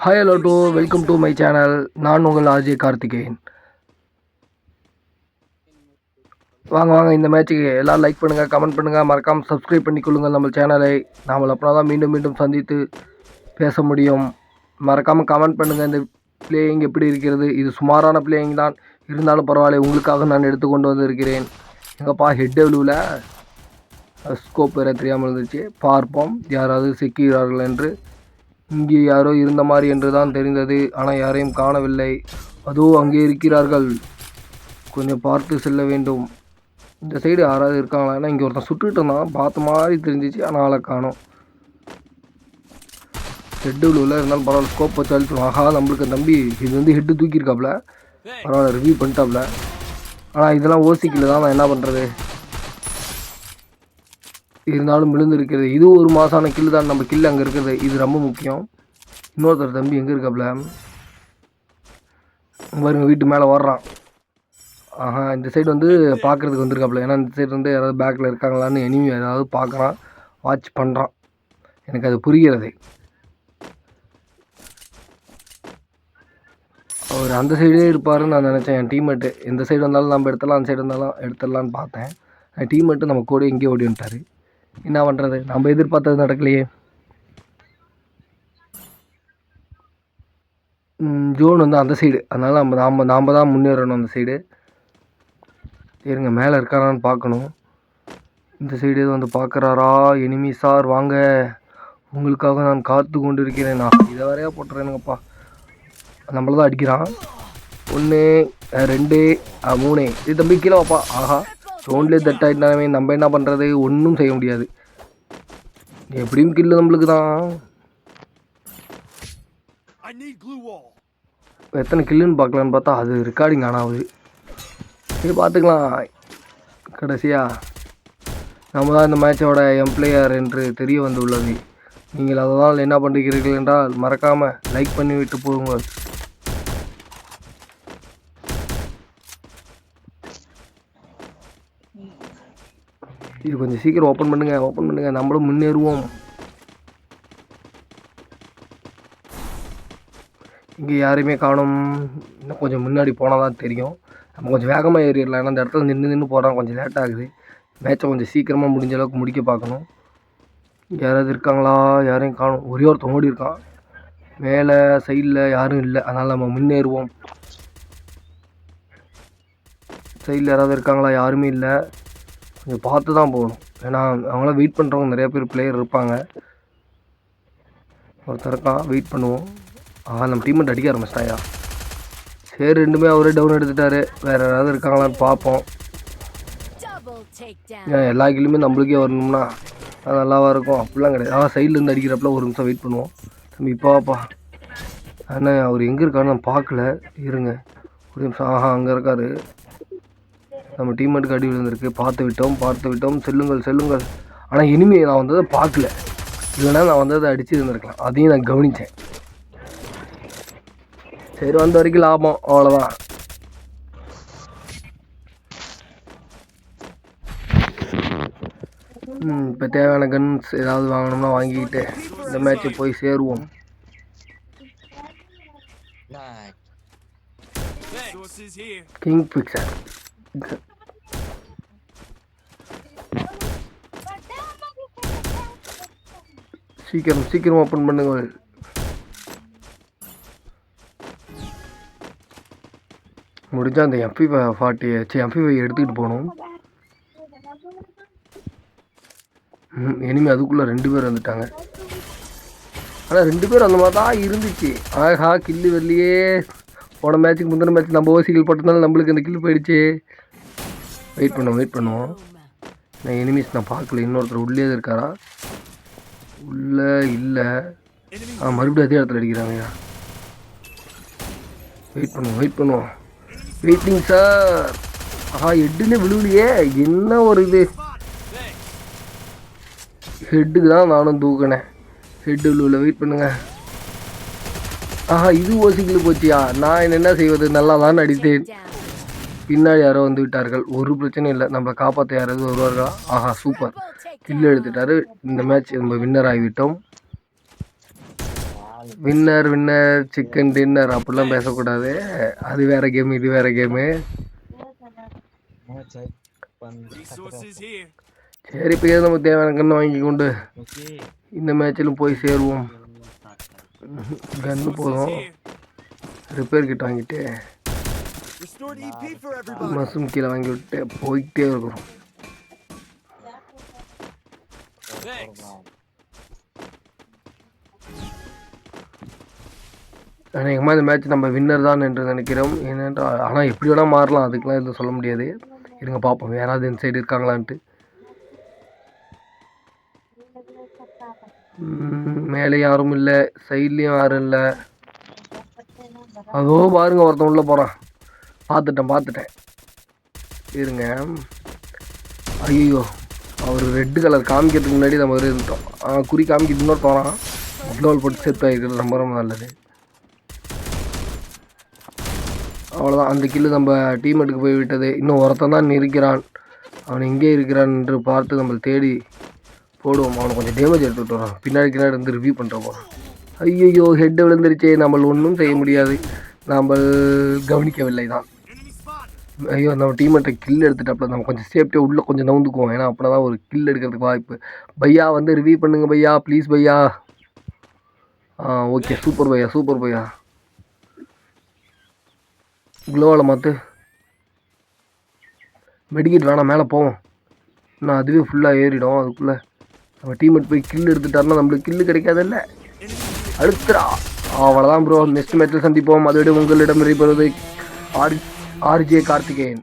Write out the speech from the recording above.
Hi hello to welcome to my channel. நான் உங்கள் RJ Karthikeyan. வாங்க இந்த மேட்ச்சுக்கு எல்லோரும் லைக் பண்ணுங்கள், கமெண்ட் பண்ணுங்கள், மறக்காமல் சப்ஸ்கிரைப் பண்ணிக்கொள்ளுங்கள் நம்ம சேனலை. நாம் அப்படின்னா தான் மீண்டும் சந்தித்து பேச முடியும். மறக்காமல் கமெண்ட் பண்ணுங்கள். இந்த பிளேயிங் எப்படி இருக்கிறது? இது சுமாரான பிளேயிங் தான், இருந்தாலும் பரவாயில்ல, உங்களுக்காக நான் எடுத்துக்கொண்டு வந்திருக்கிறேன். எங்கப்பா ஹெட் டெவலுவில் ஸ்கோப் வேறு தெரியாமல் இருந்துச்சு. பார்ப்போம் யாராவது சிக்கிறார்கள் என்று. இங்கே யாரோ இருந்த மாதிரி என்று தான் தெரிந்தது, ஆனால் யாரையும் காணவில்லை. அதோ அங்கே இருக்கிறார்கள், கொஞ்சம் பார்த்து செல்ல வேண்டும். இந்த சைடு யாராவது இருக்காங்களா? ஏன்னா இங்கே ஒருத்தன் சுட்டுக்கிட்டு இருந்தான், பார்த்த மாதிரி தெரிஞ்சிச்சு, ஆனால் ஆளை காணோம். ஹெட்டு உள்ள இருந்தாலும் பரவாயில்ல, ஸ்கோப் வச்சு அழிச்சிடும். ஆஹா, நம்மளுக்கு தம்பி இது வந்து ஹெட்டு தூக்கியிருக்காப்புல, பரவாயில்ல, ரிவ்யூ பண்ணிட்டாப்புல. ஆனால் இதெல்லாம் ஓசிக்கல தான், நான் என்ன பண்ணுறது? இருந்தாலும் விழுந்து இருக்கிறது. இது ஒரு மாசான கில்லு தான், நம்ம கில்லு அங்கே இருக்கிறது, இது ரொம்ப முக்கியம். இன்னொருத்தர் தம்பி எங்கே இருக்காப்புல பாருங்க, வீட்டு மேலே ஓடுறான். ஆஹா, இந்த சைடு வந்து பார்க்குறதுக்கு வந்திருக்காப்புல. ஏன்னா இந்த சைடு வந்து யாராவது பேக்கில் இருக்காங்களான்னு எனிமி ஏதாவது பார்க்குறான், வாட்ச் பண்ணுறான். எனக்கு அது புரிகிறது. அவர் அந்த சைடே இருப்பாருன்னு நான் நினச்சேன். என் டீம்மேட்டு இந்த சைடு வந்தாலும் நம்ம எடுத்துடலாம், அந்த சைடு வந்தாலும் எடுத்துடலான்னு பார்த்தேன். என் டீம்மேட்டு நம்ம கூட எங்கேயோ ஓடி வந்துட்டார். என்ன பண்ணுறது, நம்ம எதிர்பார்த்தது நடக்கலையே. ஜோன் வந்து அந்த சைடு, அதனால் நாம் தான் முன்னேறணும் அந்த சைடு. இருங்க, மேலே இருக்காரான்னு பார்க்கணும். இந்த சைடு எதுவும் வந்து பார்க்குறாரா? எனிமி சார் வாங்க, உங்களுக்காக நான் காத்து கொண்டு இருக்கிறேன். நான் இதை வரையா போட்டுறேனுங்கப்பா. நம்மள தான் அடிக்கிறான். 1 2 3. இது தம்பி கீழே வாப்பா. ஆஹா, ஜோன்லேயே தட் ஆகிட்டானே, நம்ம என்ன பண்ணுறது? ஒன்றும் செய்ய முடியாது. எப்படியும் கில்லு நம்மளுக்கு தான். எத்தனை கில்லுன்னு பார்க்கலான்னு பார்த்தா அது ரெக்கார்டிங் ஆனாவது. இது பார்த்துக்கலாம். கடைசியாக நம்ம தான் இந்த மேட்சோட எம்ப்ளேயர் என்று தெரிய வந்துள்ளது. நீங்கள் அதனால் என்ன பண்ணுகிறீர்கள் என்றால் மறக்காமல் லைக் பண்ணி விட்டு போகுங்கள். இது கொஞ்சம் சீக்கிரம் ஓப்பன் பண்ணுங்கள், நம்மளும் முன்னேறுவோம். இங்கே யாரையுமே காணும். இன்னும் கொஞ்சம் முன்னாடி போனால் தான் தெரியும். நம்ம கொஞ்சம் வேகமாக ஏறிடலாம். ஏன்னா அந்த இடத்துல நின்று போகிறான், கொஞ்சம் லேட் ஆகுது. மேட்சை கொஞ்சம் சீக்கிரமாக முடிஞ்ச அளவுக்கு முடிக்க பார்க்கணும். யாராவது இருக்காங்களா? யாரையும் காணும். ஒரே ஒருத்தன் ஓடி இருக்கான். மேலே சைடில் யாரும் இல்லை, அதனால் நம்ம முன்னேறுவோம். சைடில் யாராவது இருக்காங்களா? யாருமே இல்லை. கொஞ்சம் பார்த்து தான் போகணும், ஏன்னா அவங்களாம் வெயிட் பண்ணுறவங்க நிறையா பேர் பிளேயர் இருப்பாங்க. ஒருத்தர் இருக்கான், வெயிட் பண்ணுவோம். நம்ம டீம்மேட் அடிக்க ஆரம்பிச்சிட்டாயா? சரி, ரெண்டுமே அவரே டவுன் எடுத்துட்டாரு. வேறு யாராவது இருக்காங்களான்னு பார்ப்போம். எல்லா கில்லுமே நம்மளுக்கே வரணும்னா அது நல்லாவா இருக்கும்? அப்படிலாம் கிடையாது. சைட்லேருந்து அடிக்கிறப்பல ஒரு நிமிஷம் வெயிட் பண்ணுவோம். தம்பி இப்போ வாப்பா. ஆனால் அவர் எங்கே இருக்காருன்னு நான் பார்க்கல, இருங்க ஒரு நிமிஷம். அங்கே இருக்கார். நம்ம டீம்மேட்டுக்கு அடி விழுந்திருக்கு. பார்த்து விட்டோம். செல்லுங்கள். ஆனால் இனிமே நான் வந்ததை பார்க்கல, இல்லைன்னா நான் வந்ததை அடித்து இருந்திருக்கலாம். அதையும் நான் கவனித்தேன். சரி, வந்த வரைக்கும் லாபம், அவ்வளோதான். இப்போ தேவையான கன்ஸ் ஏதாவது வாங்கணும்னா வாங்கிக்கிட்டு இந்த மேட்சை போய் சேருவோம். கிங் பிக்சர் சீக்கிரம் ஓப்பன் பண்ணுங்கள். முடிஞ்சால் அந்த MP5 எடுத்துக்கிட்டு போகணும். இனிமே அதுக்குள்ளே 2 பேர் வந்துட்டாங்க. ஆனால் 2 பேர் அந்த மாதிரி தான் இருந்துச்சு. ஆஹா, கில்லு வரலையே. போன மேட்ச்சுக்கு முந்தின மேட்ச் நம்ம ஓசிகள் போட்டதுனால நம்மளுக்கு அந்த கில்லு போயிடுச்சு. வெயிட் பண்ணுவோம். நான் எனிமீஸ் நான் பார்க்கல. இன்னொருத்தர் உள்ளே இருக்காரா? உள்ளே இல்லை. மறுபடியும் அதே இடத்துல அடிக்கிறாங்கய்யா. வெயிட் பண்ணுவோம். Waiting sir. ஹெட்டுன்னு விழுவலையே, என்ன ஒரு இது. ஹெட்டுக்கு தான் நானும் தூக்கினேன். ஹெட்டு விழுவல. வெயிட் பண்ணுங்க. இது ஓசிக்கில் போச்சியா? நான் என்ன செய்வது? நல்லா தான் அடித்தேன். பின்னாடி யாரோ வந்து விட்டார்கள். ஒரு பிரச்சனையும் இல்லை, நம்மளை காப்பாற்ற யாராவது வருவார்களா? சூப்பர், கில் எடுத்துட்டாரு. இந்த மேட்ச் நம்ம வின்னர் ஆகிவிட்டோம். வின்னர் வின்னர் சிக்கன் டின்னர் அப்படிலாம் பேசக்கூடாது. அது வேற கேம், இது வேற கேமு. சரி, இப்போ நமக்கு தேவையான கன்று வாங்கி கொண்டு இந்த மேட்சிலும் போய் சேருவோம். கன்று போதும். ரிப்பேர் கிட்ட வாங்கிட்டு மஷ்ரூம் கீழே வாங்கி விட்டு போய்கிட்டே இருக்கிறோம். அநேகமாக இந்த மேட்ச் நம்ம வின்னர் தான் என்று நினைக்கிறோம். ஏனென்றால் ஆனால் எப்படி வேணால் மாறலாம், அதுக்கெலாம் எதுவும் சொல்ல முடியாது. இருங்க பார்ப்போம் யாராவது இந்த சைடு இருக்காங்களான்ட்டு. மேலே யாரும் இல்லை, சைட்லேயும் யாரும் இல்லை. அதோ பாருங்க ஒருத்தன் உள்ளே போகிறான். பார்த்துட்டேன். இருங்க. ஐயோ, அவர் ரெட்டு கலர் காமிக்கிறதுக்கு முன்னாடி நம்ம இருந்துட்டோம். குறி காமிக்கிறது இன்னொரு போகிறான். க்ளோவல் போட்டு சேர்த்து ஆகிருக்கிறது ரொம்ப ரொம்ப நல்லது. அவ்வளோதான், அந்த கில்லு நம்ம டீமேட்டுக்கு போய் விட்டது. இன்னும் ஒருத்தன் தான் இருக்கிறான். அவன் எங்கே இருக்கிறான் என்று பார்த்து நம்ம தேடி போடுவோம். அவனை கொஞ்சம் டேமேஜ் எடுத்துகிட்டு வரோம். பின்னாடி இருந்து ரிவ்யூ பண்ணுறோம். ஐயோ, ஹெட்டு விழுந்துருச்சே. நம்ம ஒன்றும் செய்ய முடியாது. நம்ம கவனிக்கவில்லை தான். ஐயோ, நம்ம டீமேட்டை கில் எடுத்துட்டப்பல நம்ம கொஞ்சம் சேஃப்டியாக உள்ளே கொஞ்சம் நவுந்துக்குவோம். ஏன்னா அப்படின்னா தான் ஒரு கில் எடுக்கிறதுக்கு வாய்ப்பு. பையா வந்து ரிவ்யூ பண்ணுங்க பையா, ப்ளீஸ் பையா. ஓகே, சூப்பர் பையா. க்ளோவில் மாற்று. மெடிக்கெட் வேணாம், மேலே போவோம். நான் அதுவே ஃபுல்லாக ஏறிடும். அதுக்குள்ளே நம்ம டீமேட் போய் கில் எடுத்துட்டாருன்னா நம்மளுக்கு கில்லு கிடைக்காதில்ல. அடுத்துடா. அவ்வளோதான் ப்ரோ. நெக்ஸ்ட் மேட்ச்சில் சந்திப்போம். அதோட உங்களிடம் இருப்பது RJ கார்த்திகேயன்.